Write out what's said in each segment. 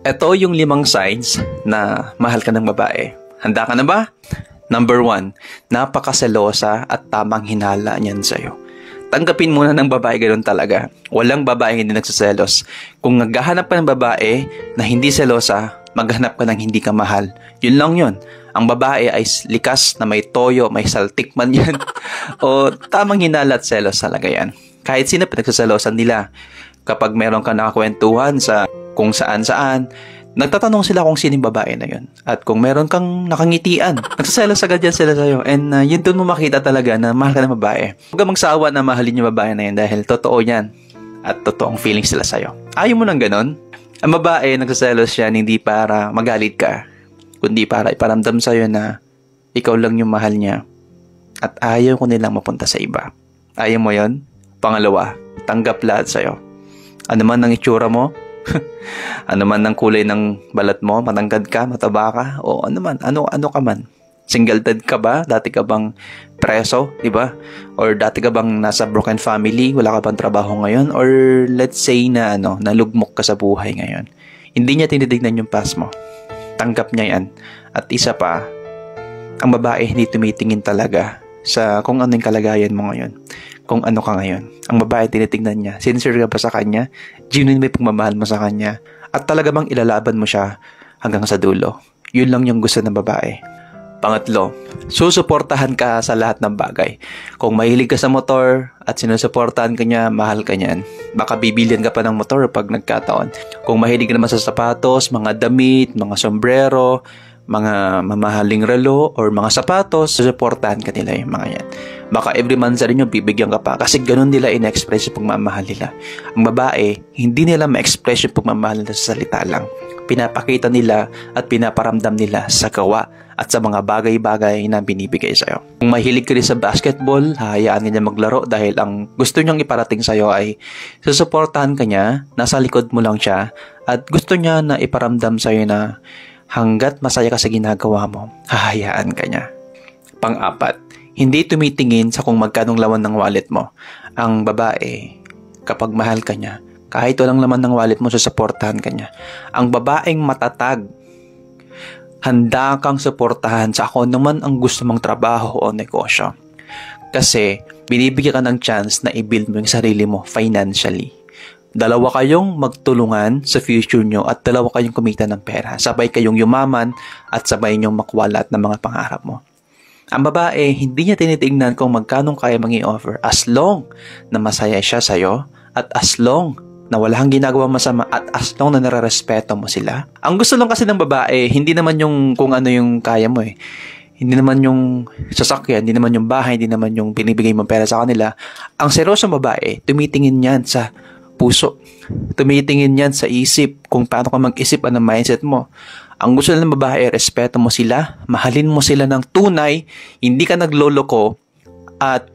Ito yung 5 signs na mahal ka ng babae. Handa ka na ba? Number 1, napakaselosa at tamang hinala niyan sa'yo. Tanggapin muna ng babae ganoon talaga. Walang babae hindi nagsaselos. Kung naghahanap ka ng babae na hindi selosa, maghanap ka ng hindi ka mahal. Yun lang yun. Ang babae ay likas na may toyo, may saltik man yan. O tamang hinala at selos talaga yan. Kahit sino pinagsaselosan nila. Kapag meron ka nakakwentuhan sa kung saan-saan, nagtatanong sila kung sino yung babae na yun. At kung meron kang nakangitian, nagsaselos agad yan sila sa'yo. And yun doon mo makita talaga na mahal ka ng babae. Huwag kang magsawa na mahalin yung babae na yun dahil totoo yan. At totoong feelings sila sa'yo. Ayaw mo ng ganon? Ang babae, nagsaselos yan hindi para magalit ka, kundi para iparamdam sa'yo na ikaw lang yung mahal niya. At ayaw ko nilang mapunta sa iba. Ayaw mo yon? Pangalawa, tanggap lahat sa'yo. Ano man ang itsura mo, ano man ang kulay ng balat mo, matangkad ka, mataba ka, o ano man, ano ka man. Single dad ka ba? Dati ka bang preso, di ba? Or dati ka bang nasa broken family, wala ka bang trabaho ngayon? Or let's say na nalugmok ka sa buhay ngayon. Hindi niya tinitignan yung past mo. Tanggap niya yan. At isa pa, ang babae hindi tumitingin talaga sa kung ano yung kalagayan mo ngayon. Kung ano ka ngayon. Ang babae tinitingnan niya. Sincere ka ba sa kanya? Genuine may pagmamahal mo sa kanya? At talaga bang ilalaban mo siya hanggang sa dulo? Yun lang yung gusto ng babae. Pangatlo, susuportahan ka sa lahat ng bagay. Kung mahilig ka sa motor at sinusuportahan ka niya, mahal ka niyan. Baka bibilihan ka pa ng motor pag nagkataon. Kung mahilig ka naman sa sapatos, mga damit, mga sombrero, mga mamahaling relo, or mga sapatos, susuportahan ka nila yung mga yan. Baka every month sa rin yung bibigyan ka pa kasi ganun nila in-express yung pagmamahal nila. Ang babae, hindi nila ma-express yung pagmamahal nila sa salita lang. Pinapakita nila at pinaparamdam nila sa gawa at sa mga bagay-bagay na binibigay sa'yo. Kung mahilig ka rin sa basketball, hahayaan niya maglaro dahil ang gusto niyang iparating sa'yo ay susuportahan ka niya, nasa likod mo lang siya, at gusto niya na iparamdam sa'yo na hanggat masaya ka sa ginagawa mo, hahayaan ka niya. Pang-apat, hindi tumitingin sa kung magkanong laman ng wallet mo. Ang babae, kapag mahal ka niya, kahit walang laman ng wallet mo, susuportahan ka niya. Ang babaeng matatag, handa kang suportahan sa kung naman ang gusto mong trabaho o negosyo. Kasi, binibigyan ka ng chance na i-build mo yung sarili mo financially. Dalawa kayong magtulungan sa future nyo at dalawa kayong kumita ng pera. Sabay kayong yumaman at sabay nyong makuha lahat ng mga pangarap mo. Ang babae, hindi niya tinitingnan kung magkano kaya mangi-offer as long na masaya siya sa'yo at as long na wala kang ginagawa masama at as long na nararespeto mo sila. Ang gusto lang kasi ng babae, hindi naman yung kung ano yung kaya mo eh. Hindi naman yung sasakyan, hindi naman yung bahay, hindi naman yung binibigay mong pera sa kanila. Ang seryosong babae, tumitingin yan sa puso. Tumitingin yan sa isip kung paano ka mag-isip ang mindset mo. Ang gusto ng babae, respeto mo sila, mahalin mo sila ng tunay, hindi ka nagloloko, at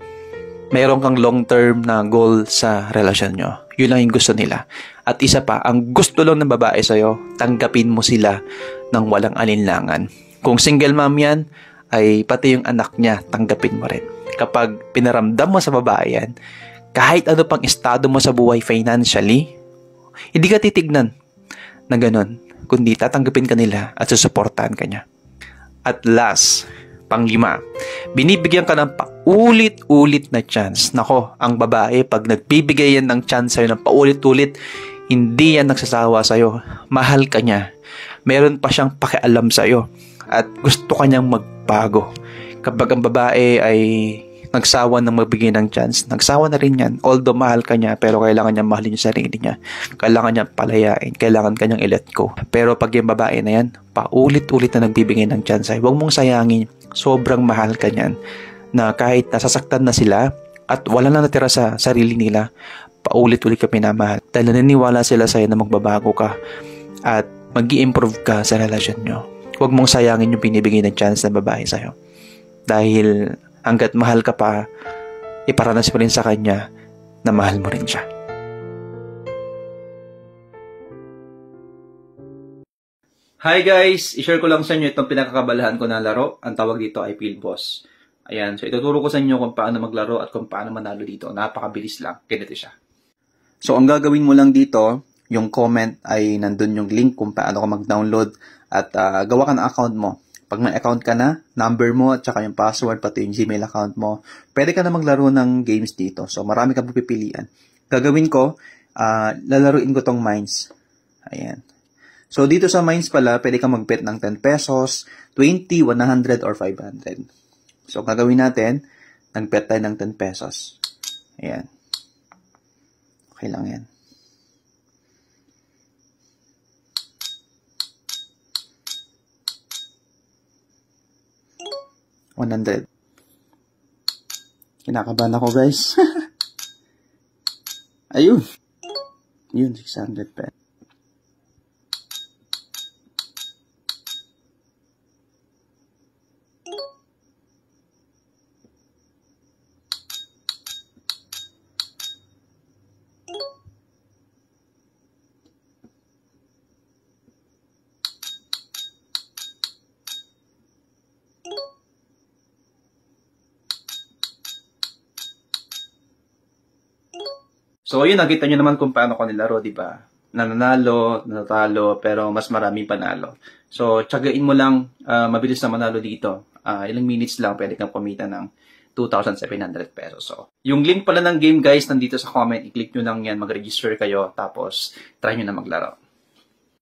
mayroon kang long-term na goal sa relasyon nyo. Yun lang yung gusto nila. At isa pa, ang gusto lang ng babae sa'yo, tanggapin mo sila ng walang alinlangan. Kung single mom yan, ay pati yung anak niya, tanggapin mo rin. Kapag pinaramdam mo sa babae yan, kahit ano pang estado mo sa buhay financially, hindi ka titignan na ganun, kundi tatanggapin ka nila at susuportahan ka niya. At last, pang-5, binibigyan ka ng paulit-ulit na chance. Nako, ang babae, pag nagbibigay yan ng chance sa'yo ng paulit-ulit, hindi yan nagsasawa sa'yo. Mahal ka niya. Meron pa siyang pakialam sa'yo. At gusto ka niyang magbago. Kapag ang babae ay nagsawa ng magbigay ng chance, nagsawa na rin yan. Although mahal ka niya, pero kailangan niya mahalin yung sarili niya. Kailangan niya palayain. Kailangan ka niyang i-let go. Pero pag yung babae na yan, paulit-ulit na nagbibigay ng chance ay huwag mong sayangin. Sobrang mahal ka niyan. Na kahit nasasaktan na sila at wala na natira sa sarili nila, paulit-ulit ka pinamahal. Dahil naniniwala sila sa'yo na magbabago ka at mag-i-improve ka sa relasyon nyo. Huwag mong sayangin yung binibigay ng chance ng babae sa'yo. Dahil hanggat mahal ka pa, iparanas mo rin sa kanya na mahal mo rin siya. Hi guys! I-share ko lang sa inyo itong pinakakabalahan ko na laro. Ang tawag dito ay Field Boss. Ayan, so ituturo ko sa inyo kung paano maglaro at kung paano manalo dito. Napakabilis lang. Ganito siya. So ang gagawin mo lang dito, Yung comment ay nandun yung link kung paano ka mag-download at gawa ka ng account mo. Pag may account ka na, number mo at saka yung password, pati yung Gmail account mo, pwede ka na maglaro ng games dito. So, marami kang pipilian. Gagawin ko, lalaruin ko tong Mines. Ayan. So, dito sa Mines pala, pwede ka mag-bet ng 10 pesos, 20, 100, or 500. So, gagawin natin, nag-bet tayo ng 10 pesos. Ayan. Okay lang yan. $100. Kinakabahan ako, guys. Ayun. Yun, 600 pesos. So, yun, nakita nyo naman kung paano ko nilaro, di ba? Nananalo, natalo, pero mas maraming panalo. So, tsagain mo lang, mabilis na manalo dito. Ilang minutes lang, pwede kang kumita ng 2,700 pesos. So, yung link pala ng game, guys, nandito sa comment. I-click nyo lang yan, mag-register kayo, tapos try nyo na maglaro.